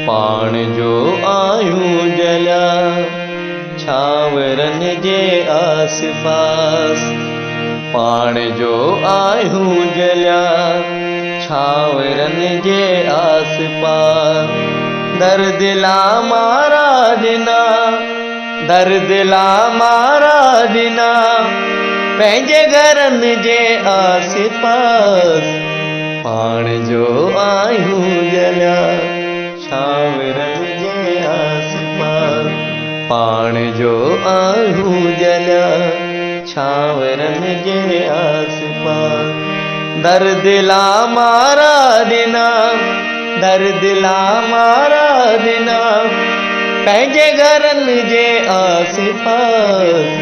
पाण जो आयूं जलिया छांवरनि जे आस पास। पाण जो आयूं जलिया छांवरनि जे आस पास। दर्द ला मारा ॾिना, दर्द ला मारा ॾिना पंहिंजे घरनि जे आस पास। पाण जो आयूं जलिया छांवरनि जे आस पास। पाण जो आयूं जलिया छांवरनि जे आस पास। दर्द ला मारा ॾिना, दर्द ला मारा ॾिना पंहिंजे घरनि जे आस पास।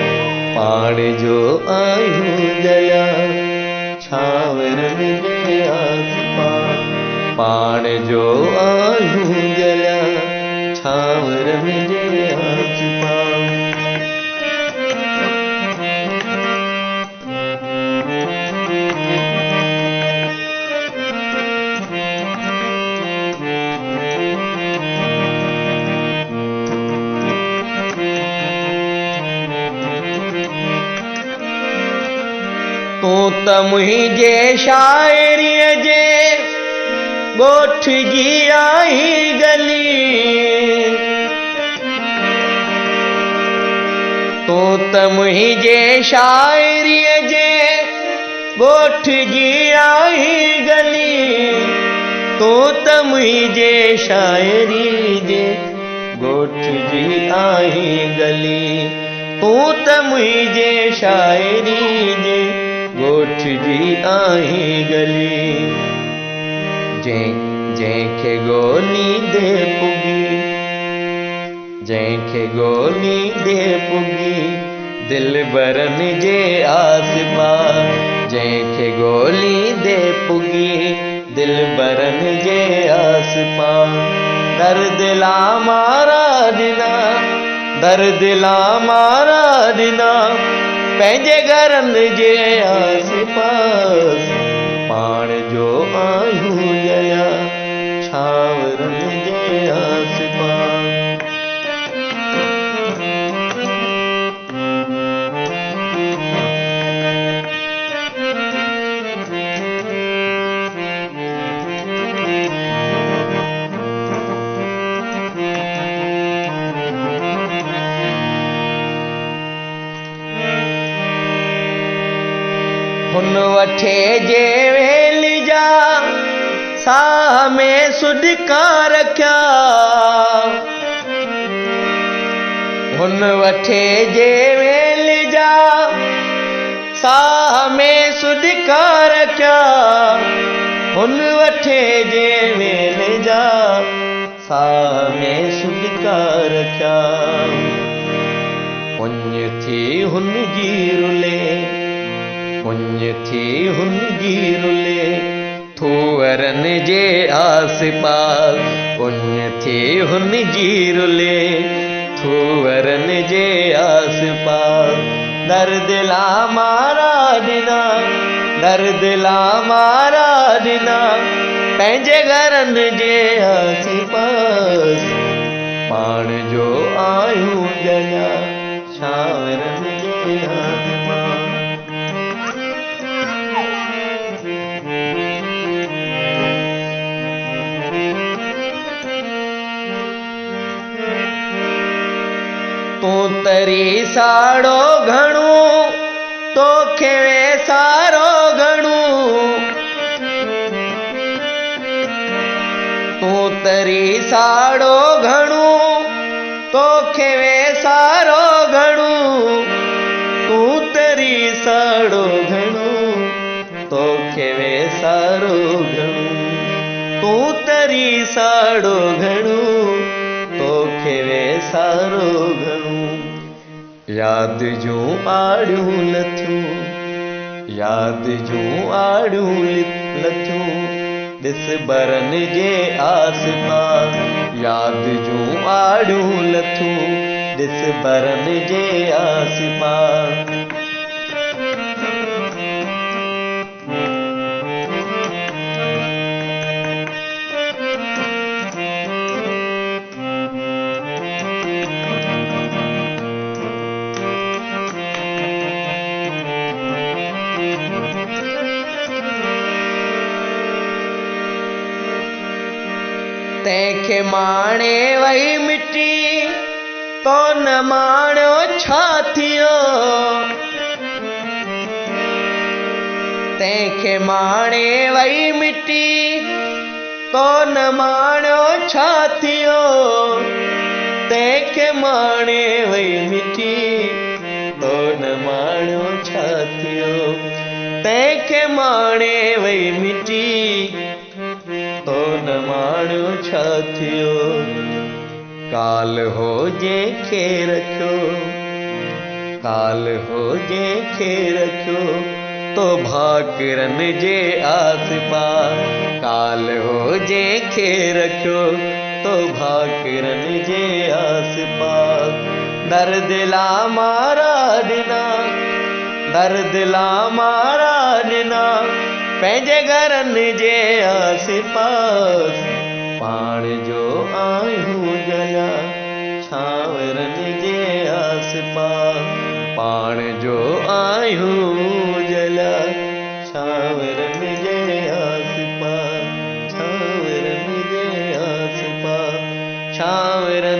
पाण जो आयूं जलिया छांवरनि जे आस पास। पाण जो आयूं जलिया छांवरनि जे आस पास। तूं त मुंहिंजे शाइरीअ जे ॻोठ जी आई गली। तूं त मुंहिंजे शाइरीअ जे ॻोठ जी आई गली। तूं त मुंहिंजे शाइरी जे ॻोठ जी आई गली। तूं त मुंहिंजे शाइरी जे ॻोठ जी आई गली। जंहिंखे ॻोल्ही दे पुगी, जंहिंखे ॻोल्ही दे पुगी दिलबरनि जे आस पास। जंहिंखे ॻोल्ही दे पुगी दिलबरनि जे आस पास। दर्द ला मारा ॾिना, दर्द ला मारा ॾिना पंहिंजे घरनि जे आस पास। पाण जो आयूं जलिया छांवरनि जे आस पास। हुन वठे जे वेल जा साह में सुॾका रखिया। हुन वठे जे वेल जा साह में सुॾका रखिया। हुन वठे जे वेल जा साह में सुॾका रखिया। उञ थी हुन जी रुले, उञ थी हुन जी रुले थूअरनि जे आस पास। उञ थी हुन जी रुले थूअरनि जे आस पास। दर्द ला मारा ॾिना, दर्द ला मारा ॾिना पंहिंजे घरनि जे आस पास। पाण जो आयूं जलिया छांवरनि जे आस पास। तूं तरी साड़ो घणो तोखे वेसारो घणो। तूं तरी साड़ो घणो तोखे वेसारो घणो। तूं तरी साड़ो घणो तोखे वेसारो घणो। तूं तरी साड़ो घणो तोखे वेसारो घणो। यादि जूं आड़ियूं लथियूं, यादि जूं आड़ियूं लथियूं ॾिस बरन जे आस पास, याद जूं आड़ियूं लथूं ॾिस बरन जे आस पास। तंहिंखे माणे वई मिटी तो न माणियो छा थियो, तंहिंखे माणे वई मिटी तो न माणियो छा थियो, तंहिंखे माणे वई मिटी तो न माणियो छा थियो, तंहिंखे माणे वई मिटी तो न माणियो छा थियो। काल हो जंहिंखे रखियो, काल हो जंहिंखे रखियो तो भाकुरनि जे आस पास, काल हो जंहिंखे रखियो तो भाकुरनि जे आस पास। दर्द ला मारा ॾिना, दर्द ला मारा ॾिना पंहिंजे घरनि जे आस पास, पाण जो आहियूं जलिया छांवरनि जे आस पास, पाण जो आहियूं